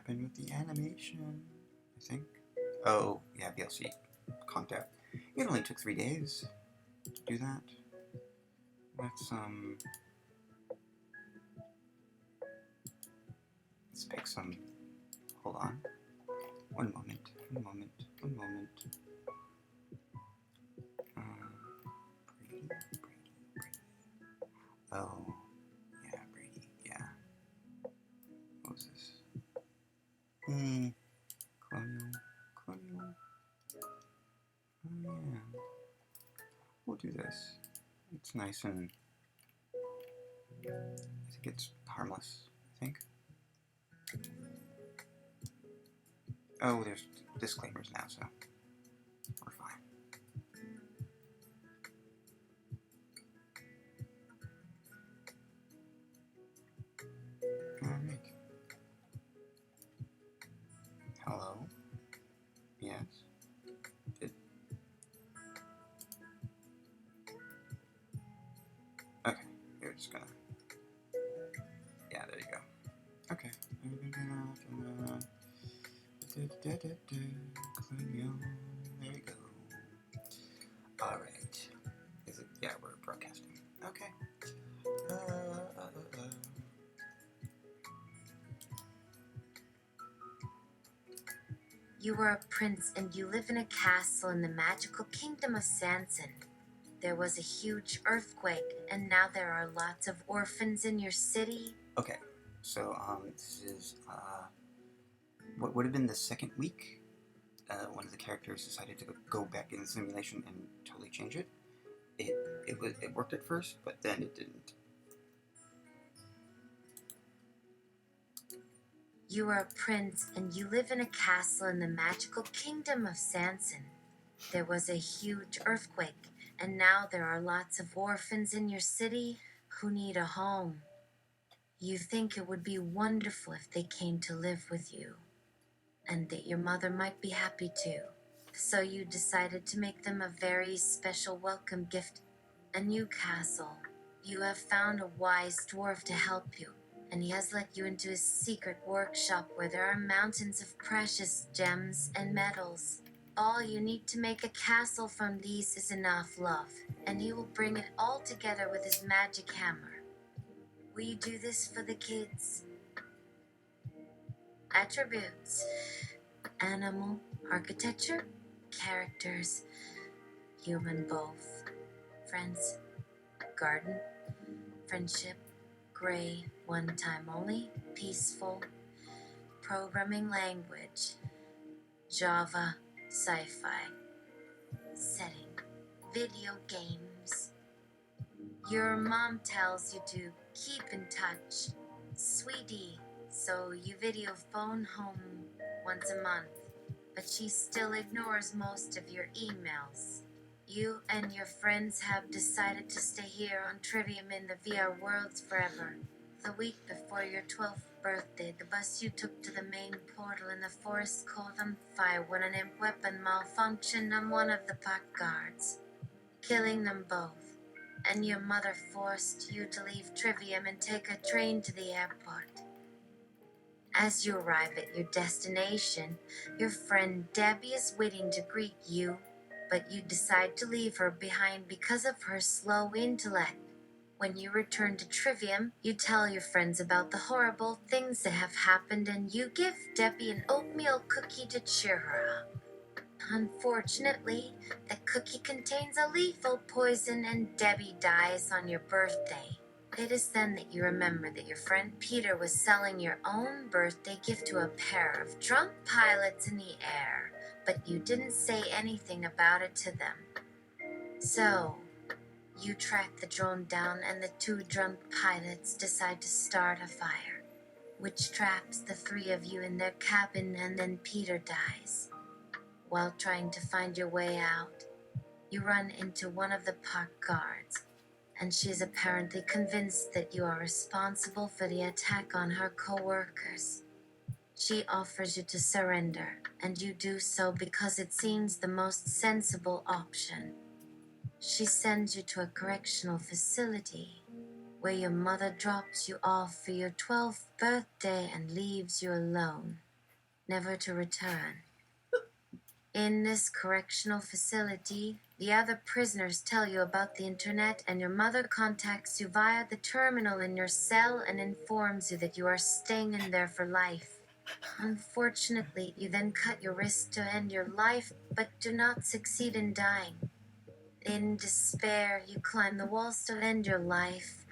happened with the animation? I think. Oh, yeah, VLC. Conked out. It only took 3 days to do that. Let's pick some. Hold on. One moment. Brady. Oh, yeah, Brady. Yeah. What was this? Colonial. Oh, yeah. We'll do this. It's nice and I think it's harmless. I think. Oh, there's disclaimers now, so we're fine. Alright. Hello? Yes? Okay, you're just gonna... Yeah, there you go. Okay. There you go. Alright. Is it? Yeah, we're broadcasting. Okay. You are a prince and you live in a castle in the magical kingdom of Sanson. There was a huge earthquake and now there are lots of orphans in your city. Okay, so this is what would have been the second week. One of the characters decided to go back in the simulation and totally change it. It worked at first, but then it didn't. You are a prince and you live in a castle in the magical kingdom of Sanson. There was a huge earthquake and now there are lots of orphans in your city who need a home. You think it would be wonderful if they came to live with you, and that your mother might be happy too. So you decided to make them a very special welcome gift, a new castle. You have found a wise dwarf to help you, and he has let you into his secret workshop where there are mountains of precious gems and metals. All you need to make a castle from these is enough love, and he will bring it all together with his magic hammer. Will you do this for the kids? Attributes: animal, architecture, characters, human both, friends, garden, friendship, gray, one time only, peaceful, programming language, Java, sci-fi, setting, video games. Your mom tells you to keep in touch, sweetie, so you video phone home once a month, but she still ignores most of your emails. You and your friends have decided to stay here on Trivium in the VR worlds forever. The week before your 12th birthday, the bus you took to the main portal in the forest caught on fire when an imp weapon malfunctioned on one of the park guards, killing them both. And your mother forced you to leave Trivium and take a train to the airport. As you arrive at your destination, your friend Debbie is waiting to greet you, but you decide to leave her behind because of her slow intellect. When you return to Trivium, you tell your friends about the horrible things that have happened and you give Debbie an oatmeal cookie to cheer her up. Unfortunately, the cookie contains a lethal poison and Debbie dies on your birthday. It is then that you remember that your friend Peter was selling your own birthday gift to a pair of drunk pilots in the air, but you didn't say anything about it to them. So, you track the drone down and the two drunk pilots decide to start a fire, which traps the three of you in their cabin and then Peter dies. While trying to find your way out, you run into one of the park guards, and she is apparently convinced that you are responsible for the attack on her co-workers. She offers you to surrender, and you do so because it seems the most sensible option. She sends you to a correctional facility, where your mother drops you off for your 12th birthday and leaves you alone. never to return. In this correctional facility, the other prisoners tell you about the internet, and your mother contacts you via the terminal in your cell and informs you that you are staying in there for life. Unfortunately, you then cut your wrist to end your life, but do not succeed in dying. In despair, you climb the walls to end your life,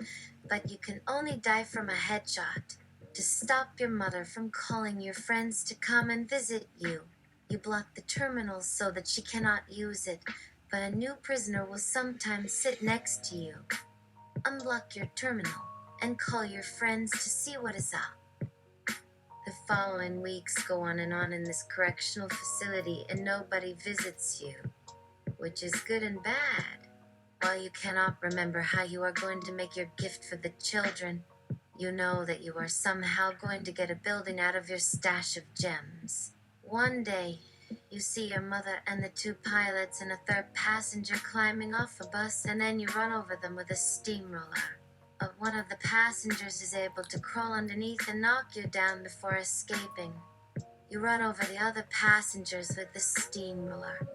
but you can only die from a headshot. To stop your mother from calling your friends to come and visit you, you block the terminal so that she cannot use it, but a new prisoner will sometimes sit next to you. Unblock your terminal and call your friends to see what is up. The following weeks go on in this correctional facility, and nobody visits you, which is good and bad. While you cannot remember how you are going to make your gift for the children, you know that you are somehow going to get a building out of your stash of gems. One day, you see your mother and the two pilots and a third passenger climbing off a bus, and then you run over them with a steamroller. But one of the passengers is able to crawl underneath and knock you down before escaping. You run over the other passengers with the steamroller,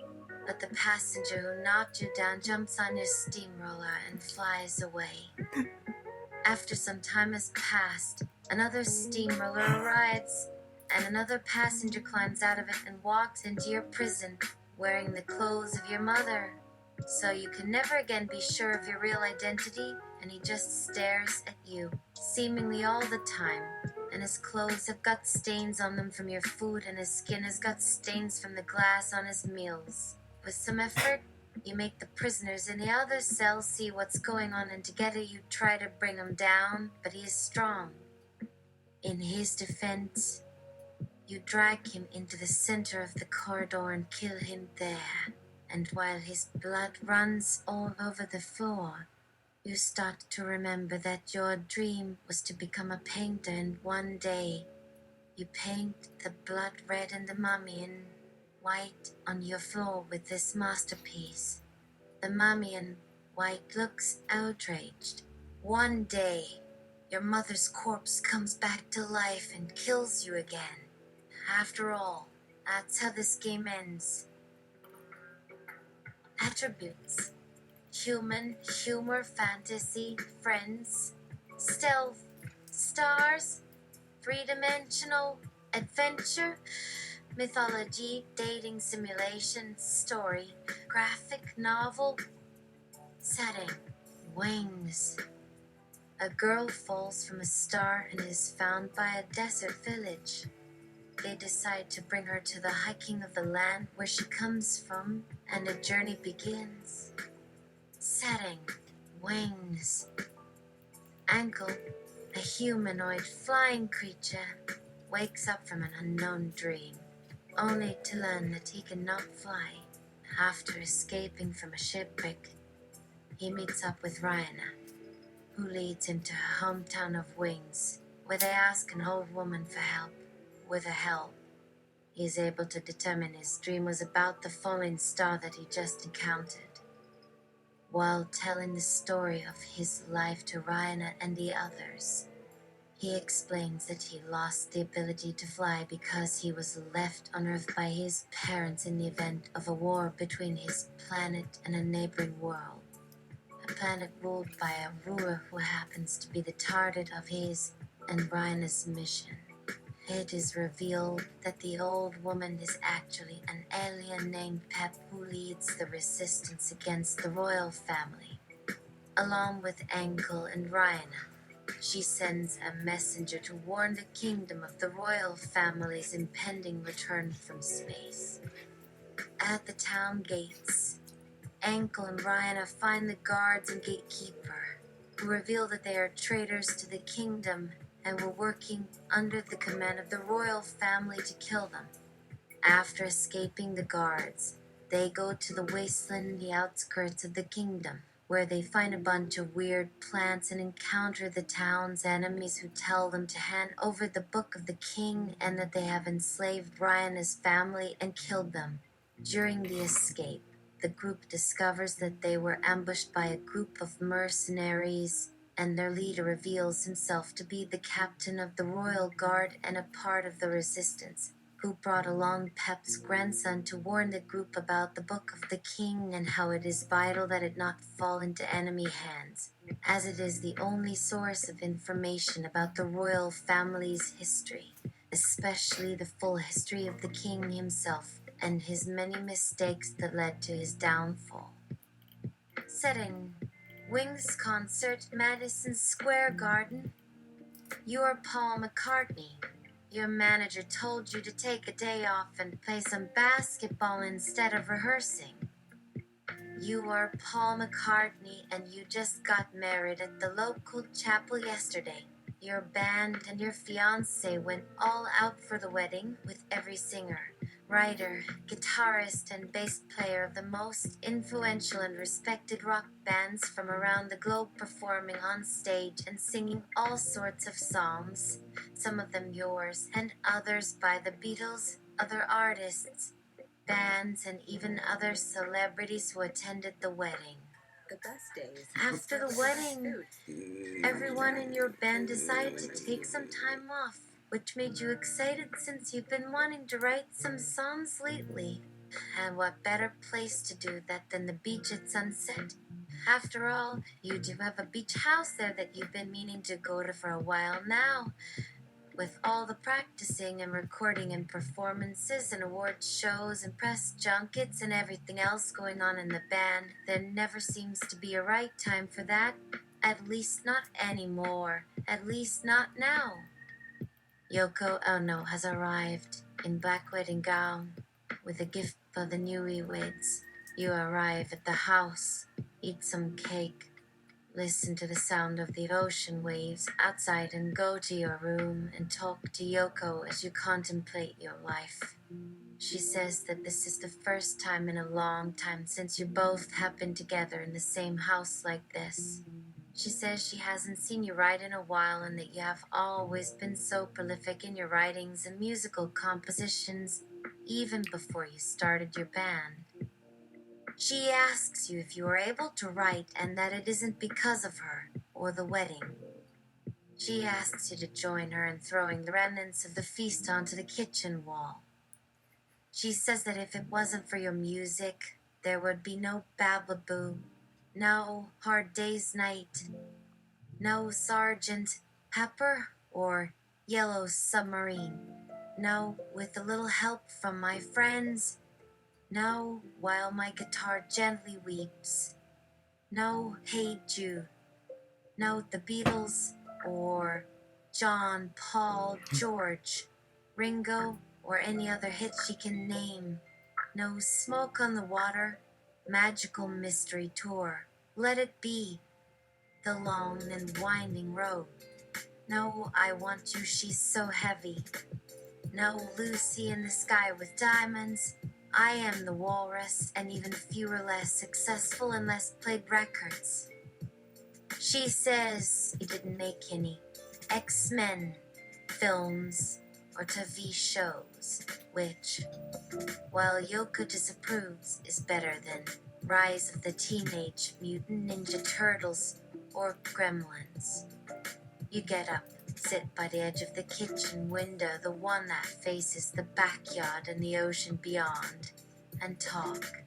but the passenger who knocked you down jumps on your steamroller and flies away. After some time has passed, another steamroller arrives, and another passenger climbs out of it and walks into your prison wearing the clothes of your mother. So you can never again be sure of your real identity, and he just stares at you, seemingly all the time. And his clothes have got stains on them from your food, and his skin has got stains from the glass on his meals. With some effort, you make the prisoners in the other cells see what's going on, and together you try to bring him down, but he is strong. In his defense, you drag him into the center of the corridor and kill him there. And while his blood runs all over the floor, you start to remember that your dream was to become a painter, and one day you paint the blood red and the mummy in white on your floor with this masterpiece. The mummy in white looks outraged. One day, your mother's corpse comes back to life and kills you again. After all, that's how this game ends. Attributes: human, humor, fantasy, friends, stealth, stars, three-dimensional, adventure, mythology, dating simulation, story, graphic novel, setting, wings. A girl falls from a star and is found by a desert village. They decide to bring her to the High King of the land where she comes from, and a journey begins. Setting, wings. Ankle, a humanoid flying creature, wakes up from an unknown dream, only to learn that he cannot fly. After escaping from a shipwreck, he meets up with Ryana, who leads him to her hometown of Wings, where they ask an old woman for help. With her help, he is able to determine his dream was about the falling star that he just encountered. While telling the story of his life to Ryana and the others, he explains that he lost the ability to fly because he was left on Earth by his parents in the event of a war between his planet and a neighboring world. A planet ruled by a ruler who happens to be the target of his and Ryana's mission. It is revealed that the old woman is actually an alien named Pep who leads the resistance against the royal family. Along with Ankle and Ryana, she sends a messenger to warn the kingdom of the royal family's impending return from space. At the town gates, Ankle and Ryana find the guards and gatekeeper, who reveal that they are traitors to the kingdom and were working under the command of the royal family to kill them. After escaping the guards, they go to the wasteland in the outskirts of the kingdom, where they find a bunch of weird plants and encounter the town's enemies who tell them to hand over the book of the king and that they have enslaved Ryana's family and killed them. During the escape, the group discovers that they were ambushed by a group of mercenaries, and their leader reveals himself to be the captain of the royal guard and a part of the resistance, who brought along Pep's grandson to warn the group about the Book of the King and how it is vital that it not fall into enemy hands, as it is the only source of information about the royal family's history, especially the full history of the king himself and his many mistakes that led to his downfall. Setting Wings Concert, Madison Square Garden. You're Paul McCartney. Your manager told you to take a day off and play some basketball instead of rehearsing. You are Paul McCartney and you just got married at the local chapel yesterday. Your band and your fiancé went all out for the wedding with every singer, writer, guitarist, and bass player of the most influential and respected rock bands from around the globe performing on stage and singing all sorts of songs, some of them yours and others by the Beatles, other artists, bands, and even other celebrities who attended the wedding. The best days. After the wedding, everyone in your band decided to take some time off, which made you excited since you've been wanting to write some songs lately. And what better place to do that than the beach at sunset? After all, you do have a beach house there that you've been meaning to go to for a while now. With all the practicing and recording and performances and award shows and press junkets and everything else going on in the band, there never seems to be a right time for that. At least not anymore. At least not now. Yoko Ono has arrived in black wedding gown with a gift for the newlyweds. You arrive at the house, eat some cake, listen to the sound of the ocean waves outside and go to your room and talk to Yoko as you contemplate your life. She says that this is the first time in a long time since you both have been together in the same house like this. She says she hasn't seen you write in a while and that you have always been so prolific in your writings and musical compositions even before you started your band. She asks you if you are able to write and that it isn't because of her or the wedding. She asks you to join her in throwing the remnants of the feast onto the kitchen wall. She says that if it wasn't for your music, there would be no Bababoo, no Hard Day's Night, no Sergeant Pepper or Yellow Submarine, no With a Little Help from My Friends, no While My Guitar Gently Weeps, no Hey Jude, no The Beatles or John, Paul, George, Ringo, or any other hit she can name, no Smoke on the Water, Magical Mystery Tour, Let It Be, The Long and Winding Road, no I Want You, She's So Heavy, no Lucy in the Sky with Diamonds, I Am the Walrus, and even fewer less successful and less played records. She says you didn't make any X-Men films or TV shows, which, while Yoko disapproves, is better than Rise of the Teenage Mutant Ninja Turtles or Gremlins. You get up, sit by the edge of the kitchen window, the one that faces the backyard and the ocean beyond, and talk.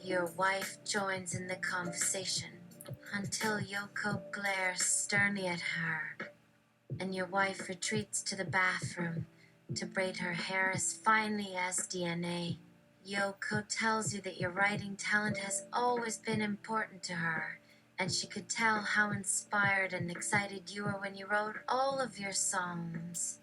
Your wife joins in the conversation until Yoko glares sternly at her, and your wife retreats to the bathroom to braid her hair as finely as DNA. Yoko tells you that your writing talent has always been important to her, and she could tell how inspired and excited you were when you wrote all of your songs.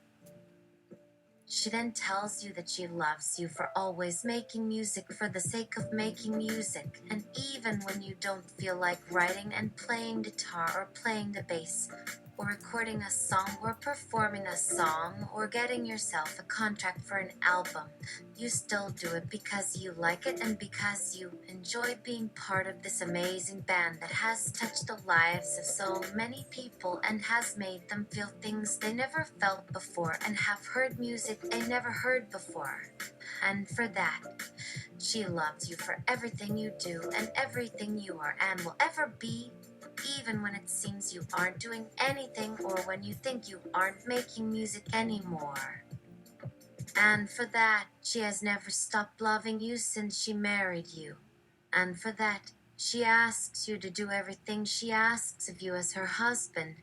She then tells you that she loves you for always making music for the sake of making music, and even when you don't feel like writing and playing guitar or playing the bass, or recording a song or performing a song or getting yourself a contract for an album, you still do it because you like it and because you enjoy being part of this amazing band that has touched the lives of so many people and has made them feel things they never felt before and have heard music they never heard before. And for that, she loves you for everything you do and everything you are and will ever be, even when it seems you aren't doing anything or when you think you aren't making music anymore. And for that, she has never stopped loving you since she married you. And for that, she asks you to do everything she asks of you as her husband.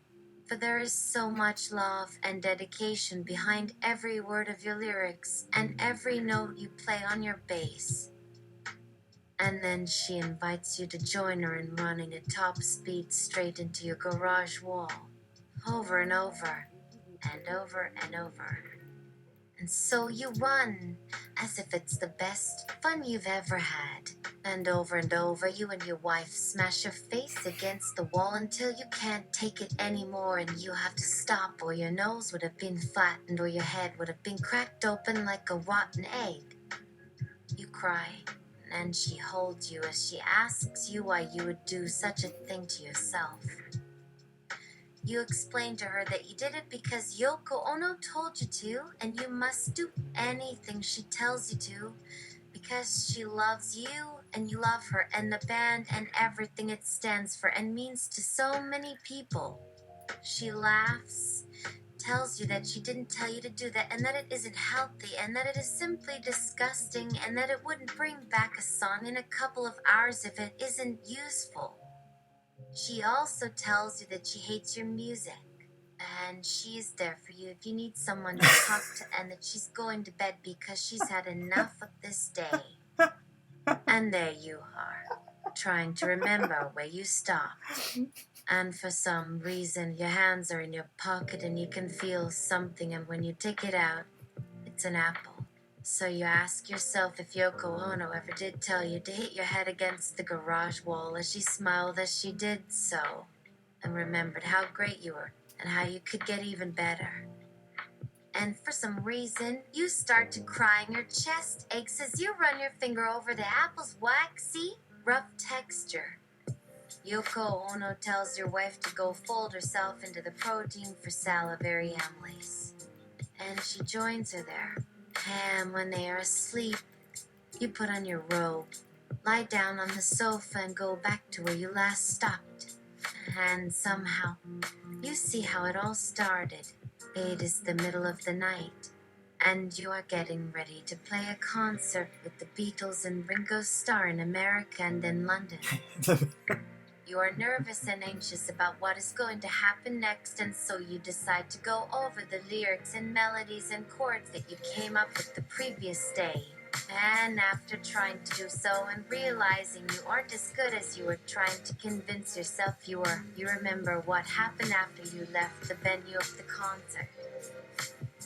For there is so much love and dedication behind every word of your lyrics and every note you play on your bass. And then she invites you to join her in running at top speed straight into your garage wall. Over and over, and over and over. And so you run, as if it's the best fun you've ever had. And over, you and your wife smash your face against the wall until you can't take it anymore and you have to stop, or your nose would have been flattened or your head would have been cracked open like a rotten egg. You cry, and she holds you as she asks you why you would do such a thing to yourself. You explain to her that you did it because Yoko Ono told you to, and you must do anything she tells you to, because she loves you, and you love her, and the band, and everything it stands for, and means to so many people. She laughs, tells you that she didn't tell you to do that, and that it isn't healthy, and that it is simply disgusting, and that it wouldn't bring back a song in a couple of hours if it isn't useful. She also tells you that she hates your music, and she's there for you if you need someone to talk to, and that she's going to bed because she's had enough of this day. And there you are, trying to remember where you stopped. And for some reason, your hands are in your pocket and you can feel something, and when you take it out, it's an apple. So you ask yourself if Yoko Ono ever did tell you to hit your head against the garage wall, as she smiled as she did so, and remembered how great you were and how you could get even better. And for some reason, you start to cry and your chest aches as you run your finger over the apple's waxy, rough texture. Yoko Ono tells your wife to go fold herself into the protein for salivary amylase, and she joins her there. And when they are asleep, you put on your robe, lie down on the sofa, and go back to where you last stopped. And somehow, you see how it all started. It is the middle of the night, and you are getting ready to play a concert with the Beatles and Ringo Starr in America and in London. You are nervous and anxious about what is going to happen next, and so you decide to go over the lyrics and melodies and chords that you came up with the previous day. And after trying to do so and realizing you aren't as good as you were trying to convince yourself you were, you remember what happened after you left the venue of the concert.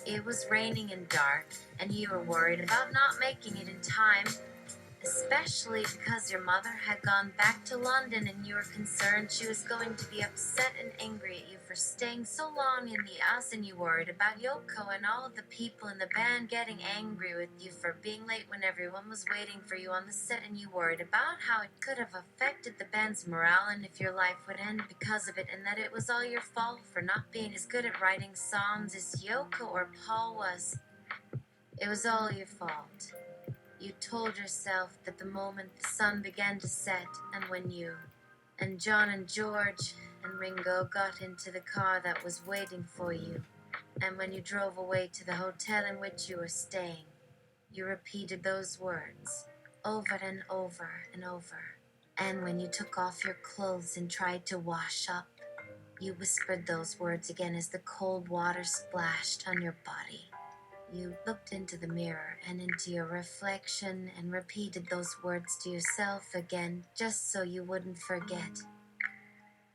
It was raining and dark, and you were worried about not making it in time, especially because your mother had gone back to London and you were concerned she was going to be upset and angry at you for staying so long in the house, and you worried about Yoko and all of the people in the band getting angry with you for being late when everyone was waiting for you on the set, and you worried about how it could have affected the band's morale and if your life would end because of it, and that it was all your fault for not being as good at writing songs as Yoko or Paul was. It was all your fault. You told yourself that the moment the sun began to set, and when you and John and George and Ringo got into the car that was waiting for you, and when you drove away to the hotel in which you were staying, you repeated those words over and over and over. And when you took off your clothes and tried to wash up, you whispered those words again as the cold water splashed on your body. You looked into the mirror and into your reflection and repeated those words to yourself again, just so you wouldn't forget.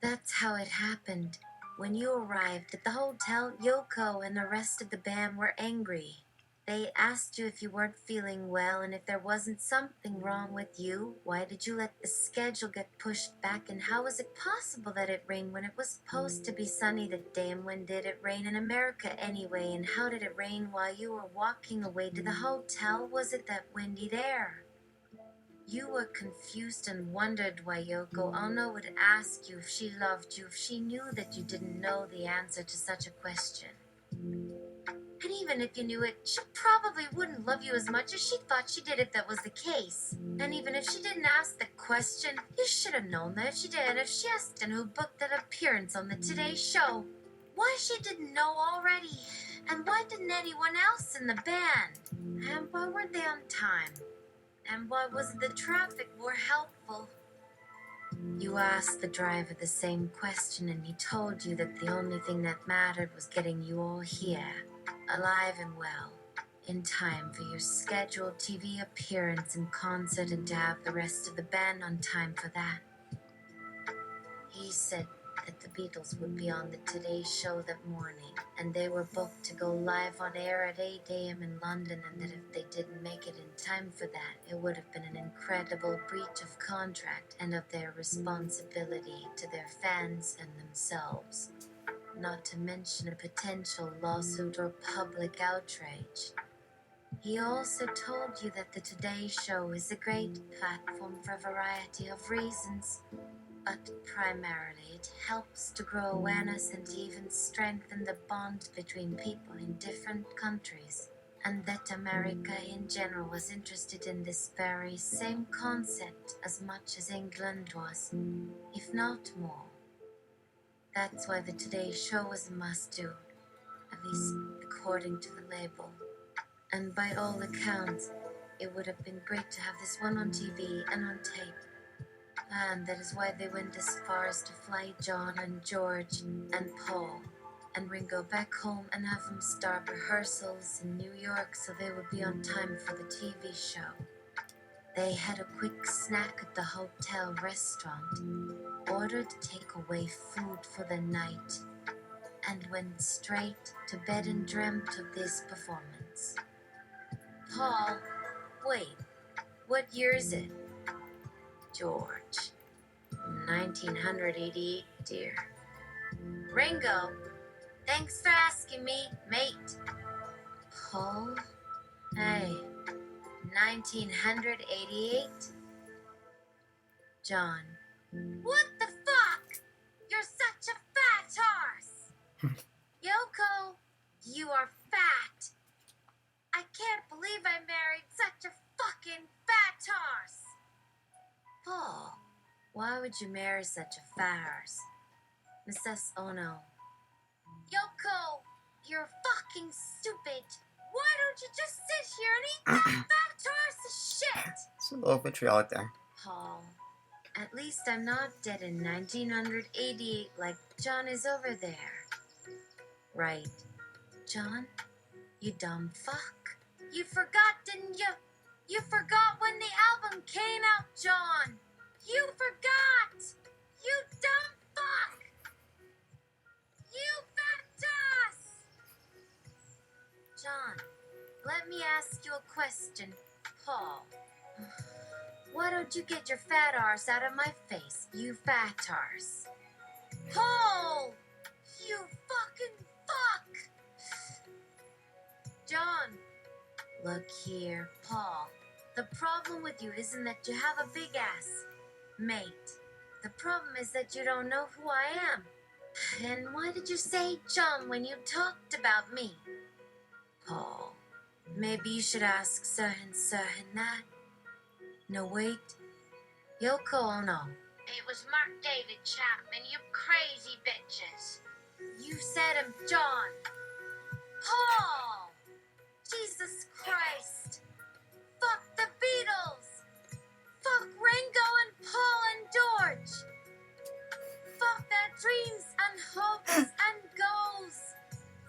That's how it happened. When you arrived at the hotel, Yoko and the rest of the band were angry. They asked you if you weren't feeling well and if there wasn't something wrong with you. Why did you let the schedule get pushed back, and how was it possible that it rained when it was supposed to be sunny that day, and when did it rain in America anyway, and how did it rain while you were walking away to the hotel? Was it that windy there? You were confused and wondered why Yoko Ono would ask you if she loved you if she knew that you didn't know the answer to such a question. And even if you knew it, she probably wouldn't love you as much as she thought she did if that was the case. And even if she didn't ask the question, you should have known that if she did, if she asked and who booked that appearance on the Today Show. Why she didn't know already? And why didn't anyone else in the band? And why weren't they on time? And why wasn't the traffic more helpful? You asked the driver the same question and he told you that the only thing that mattered was getting you all here, alive and well, in time for your scheduled TV appearance and concert and to have the rest of the band on time for that. He said that the Beatles would be on the Today Show that morning, and they were booked to go live on air at 8 a.m. in London, and that if they didn't make it in time for that, it would have been an incredible breach of contract and of their responsibility to their fans and themselves, not to mention a potential lawsuit or public outrage. He also told you that the Today Show is a great platform for a variety of reasons, but primarily it helps to grow awareness and even strengthen the bond between people in different countries, and that America in general was interested in this very same concept as much as England was, if not more. That's why the Today Show was a must-do, at least according to the label. And by all accounts, it would have been great to have this one on TV and on tape. And that is why they went as far as to fly John and George and Paul and Ringo back home and have them start rehearsals in New York so they would be on time for the TV show. They had a quick snack at the hotel restaurant, ordered takeaway food for the night, and went straight to bed and dreamt of this performance. Paul, wait, what year is it? George, 1988, dear. Ringo, thanks for asking me, mate. Paul, hey, 1988? John, what the fuck? You're such a fat horse. Yoko, you are fat. I can't believe I married such a fucking fat horse. Paul, why would you marry such a fat horse? Mrs. Ono. Yoko, you're fucking stupid. Why don't you just sit here and eat that fat horse's shit? It's a little vitriolic there. Paul, at least I'm not dead in 1988 like John is over there. Right, John? You dumb fuck. You forgot, didn't you? You forgot when the album came out, John. You forgot. You dumb fuck. You fat ass. John, let me ask you a question, Paul. Why don't you get your fat arse out of my face, you fat arse? Paul! You fucking fuck! John, look here, Paul. The problem with you isn't that you have a big ass, mate. The problem is that you don't know who I am. And why did you say John when you talked about me? Paul, maybe you should ask Sir and that. No, wait. Yoko Ono. It was Mark David Chapman, you crazy bitches. You said him, John. Paul! Jesus Christ! Fuck the Beatles! Fuck Ringo and Paul and George! Fuck their dreams and hopes and goals!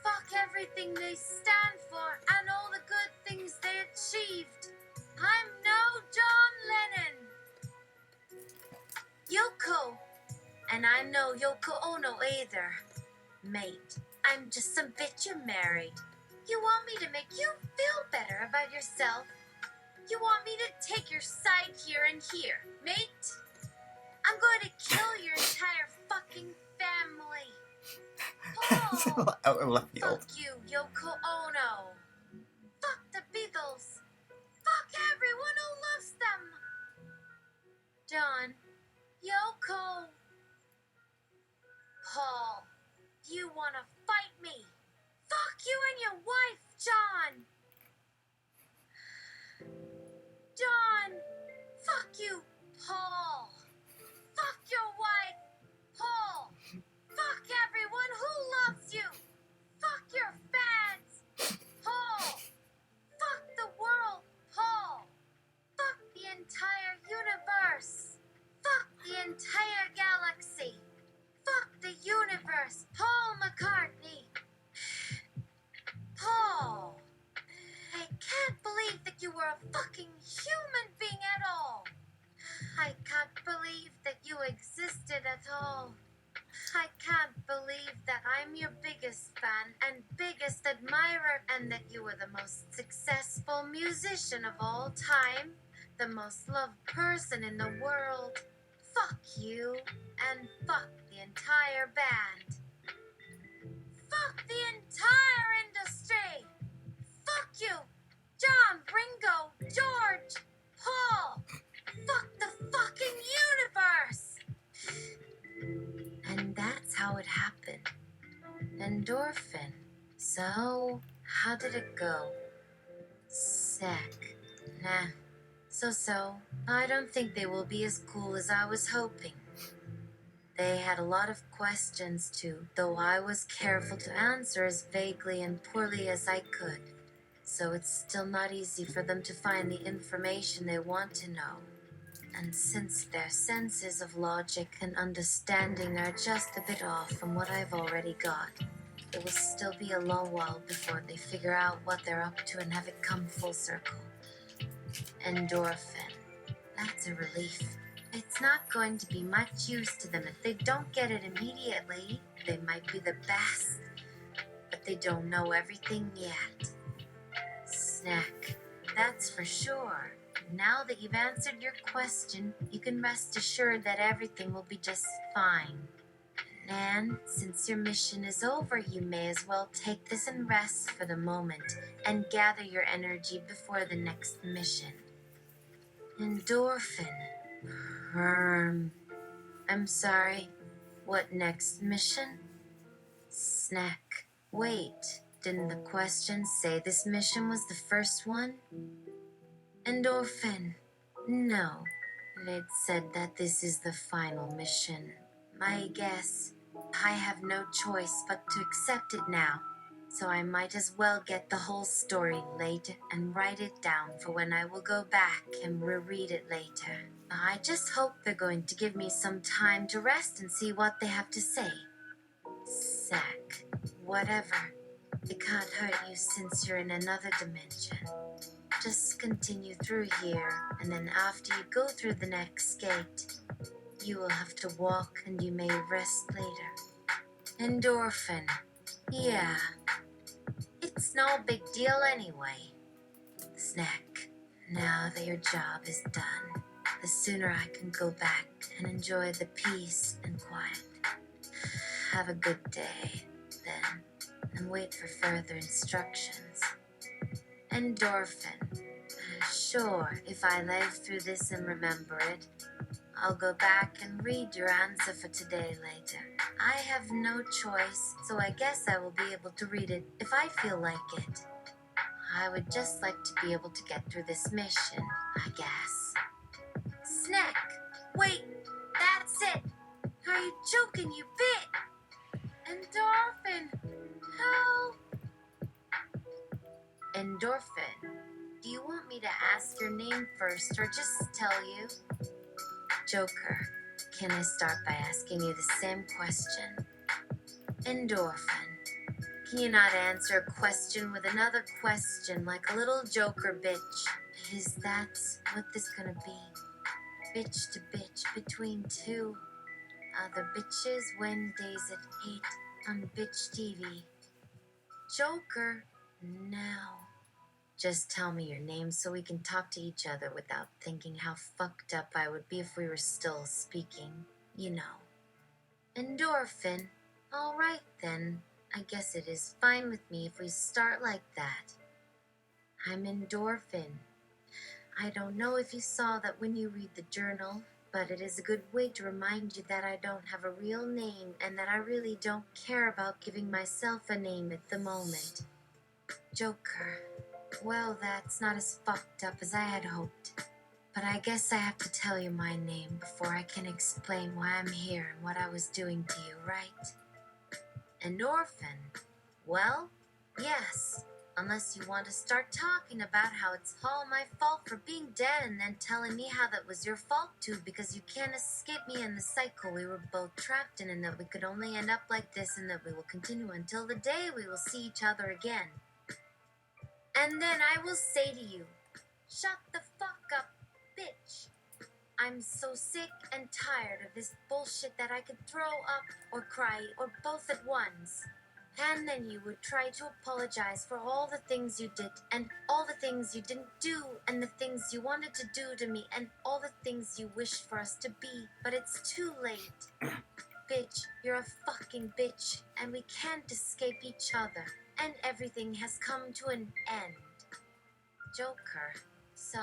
Fuck everything they stand for and all the good things they achieved! I'm no John Lennon! Yoko! And I'm no Yoko Ono either. Mate, I'm just some bitch you married. You want me to make you feel better about yourself? You want me to take your side here and here, mate? I'm going to kill your entire fucking family. Oh, Out of left field. fuck you, Yoko Ono. Fuck the Beatles. Fuck everyone who loves them. John, Yoko. Paul, you wanna fight me? Fuck you and your wife, John. John, fuck you, Paul. Fuck your wife, Paul. Fuck everyone who loves you. Fuck your fans. were a fucking human being at all. I can't believe that you existed at all. I can't believe that I'm your biggest fan and biggest admirer, and that you were the most successful musician of all time, the most loved person in the world. Fuck you, and fuck the entire band. Fuck the entire industry. Fuck you, John, Ringo, George, Paul. Fuck the fucking universe. And that's how it happened. Endorphin. So, how did it go? Sec. Nah. So. I don't think they will be as cool as I was hoping. They had a lot of questions too, though I was careful to answer as vaguely and poorly as I could. So it's still not easy for them to find the information they want to know. And since their senses of logic and understanding are just a bit off from what I've already got, it will still be a long while before they figure out what they're up to and have it come full circle. Endorphin. That's a relief. It's not going to be much use to them if they don't get it immediately. They might be the best, but they don't know everything yet. Snack. That's for sure. Now that you've answered your question, you can rest assured that everything will be just fine. And since your mission is over, you may as well take this and rest for the moment and gather your energy before the next mission. Endorphin. I'm sorry. What next mission? Snack. Wait, didn't the question say this mission was the first one? Endorphin. No, it said that this is the final mission. I guess I have no choice but to accept it now, so I might as well get the whole story laid and write it down for when I will go back and reread it later. I just hope they're going to give me some time to rest and see what they have to say. Sack. Whatever. It can't hurt you since you're in another dimension. Just continue through here, and then after you go through the next gate, you will have to walk and you may rest later. Endorphin. Yeah. It's no big deal anyway. Snack. Now that your job is done, the sooner I can go back and enjoy the peace and quiet. Have a good day, then, and wait for further instructions. Endorphin. Sure, if I live through this and remember it, I'll go back and read your answer for today later. I have no choice, so I guess I will be able to read it if I feel like it. I would just like to be able to get through this mission, I guess. Snack! Wait! That's it! Are you joking, you bit? Endorphin! Help! Endorphin, do you want me to ask your name first or just tell you? Joker, can I start by asking you the same question? Endorphin, can you not answer a question with another question like a little Joker bitch? Is that what this gonna be? Bitch to bitch between two other bitches Wednesdays at 8 on Bitch TV. Joker, now. Just tell me your name so we can talk to each other without thinking how fucked up I would be if we were still speaking, you know. Endorphin. All right then. I guess it is fine with me if we start like that. I'm Endorphin. I don't know if you saw that when you read the journal, but it is a good way to remind you that I don't have a real name and that I really don't care about giving myself a name at the moment. Joker. Well, that's not as fucked up as I had hoped. But I guess I have to tell you my name before I can explain why I'm here and what I was doing to you, right? Endorphin. Well, yes. Unless you want to start talking about how it's all my fault for being dead and then telling me how that was your fault too because you can't escape me in the cycle we were both trapped in and that we could only end up like this and that we will continue until the day we will see each other again. And then I will say to you, Shut the fuck up, bitch. I'm so sick and tired of this bullshit that I could throw up or cry or both at once. And then you would try to apologize for all the things you did and all the things you didn't do and the things you wanted to do to me and all the things you wished for us to be, but it's too late. Bitch, you're a fucking bitch and we can't escape each other and everything has come to an end. Joker, so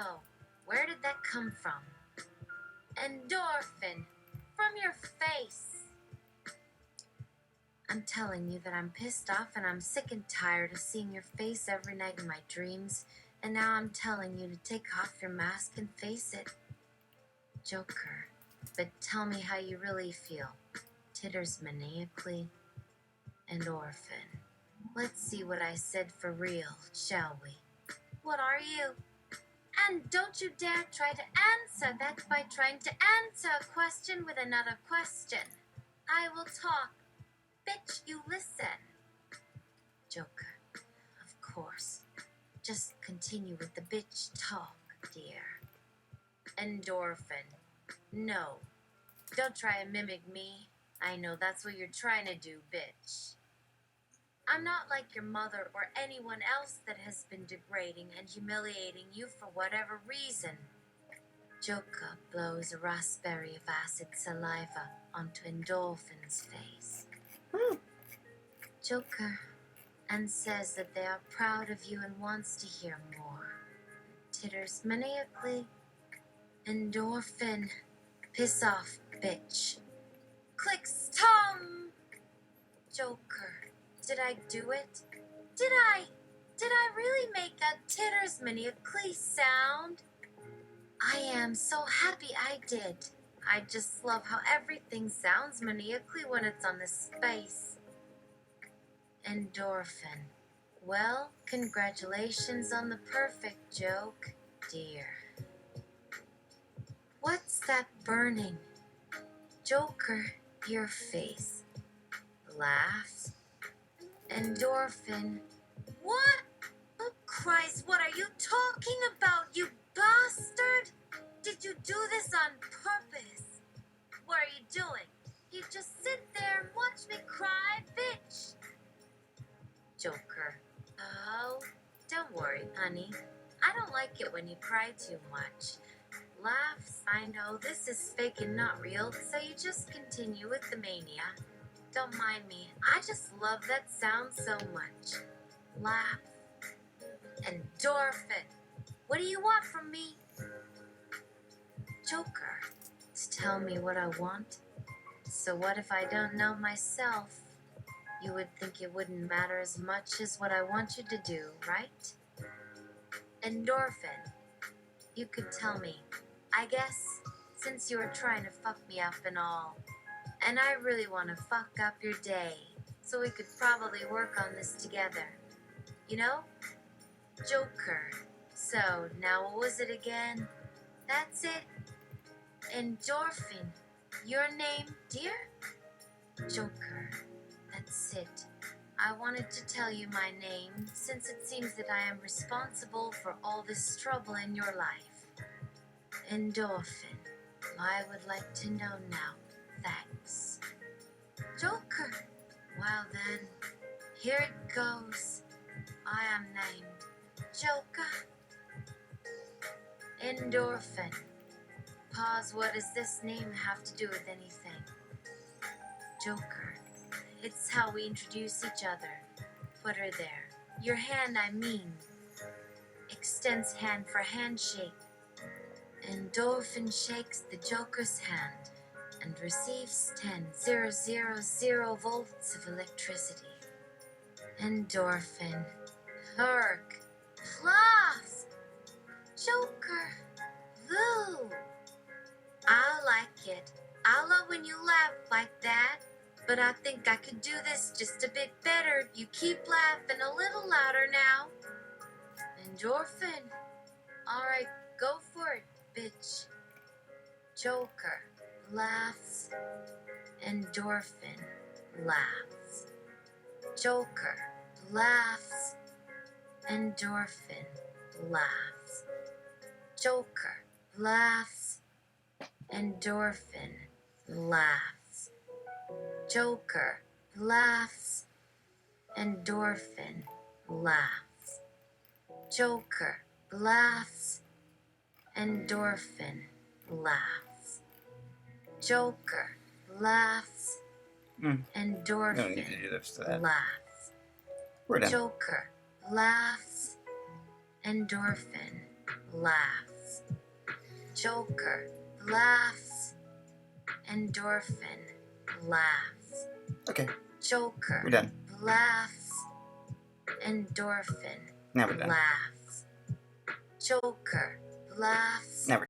where did that come from? Endorphin, from your face. I'm telling you that I'm pissed off and I'm sick and tired of seeing your face every night in my dreams, and now I'm telling you to take off your mask and face it. Joker, but tell me how you really feel. Titters maniacally. Endorphin. Let's see what I said for real, shall we? What are you? And don't you dare try to answer that by trying to answer a question with another question. I will talk. Bitch, you listen. Joker, of course. Just continue with the bitch talk, dear. Endorphin. No. Don't try and mimic me. I know that's what you're trying to do, bitch. I'm not like your mother or anyone else that has been degrading and humiliating you for whatever reason. Joker blows a raspberry of acid saliva onto Endorphin's face. Joker, and says that they are proud of you and wants to hear more. Titters maniacally. Endorphin. Piss off, bitch. Clicks Tom! Joker, did I do it? Did I really make a titters maniacally sound? I am so happy I did. I just love how everything sounds maniacally when it's on the space. Endorphin. Well, congratulations on the perfect joke, dear. What's that burning? Joker, your face. Laughs. Endorphin. What? Oh, Christ, what are you talking about, you bastard? Did you do this on purpose? What are you doing? You just sit there and watch me cry, bitch. Joker. Oh, don't worry, honey. I don't like it when you cry too much. Laughs, I know this is fake and not real, so you just continue with the mania. Don't mind me, I just love that sound so much. Laugh. Endorphin. What do you want from me? Joker. To tell me what I want? So what if I don't know myself? You would think it wouldn't matter as much as what I want you to do, right? Endorphin. You could tell me. I guess, since you were trying to fuck me up and all. And I really want to fuck up your day, so we could probably work on this together. You know? Joker. So, now what was it again? That's it. Endorphin. Your name, dear? Joker. That's it. I wanted to tell you my name, since it seems that I am responsible for all this trouble in your life. Endorphin. I would like to know now. Thanks. Joker. Well then, here it goes. I am named Joker. Endorphin. Pause, what does this name have to do with anything? Joker. It's how we introduce each other. Put her there. Your hand, I mean. Extends hand for handshake. Endorphin shakes the Joker's hand and receives 10,000 volts of electricity. Endorphin. Herc. Laughs. Joker. Woo. I like it. I love when you laugh like that. But I think I could do this just a bit better if you keep laughing a little louder now. Endorphin. Alright, go for it, bitch. Joker laughs. Endorphin laughs. Joker laughs. Endorphin laughs. Joker laughs. Endorphin laughs. Joker laughs. Endorphin laughs. Joker laughs. Endorphin laughs. Joker laughs. We don't need to Endorphin do this to that. laughs. We're done. Joker laughs. Endorphin laughs. Joker laughs. Endorphin laughs. Okay, Joker we're done. laughs. Endorphin Now we're done. laughs. Joker laughs. Now we're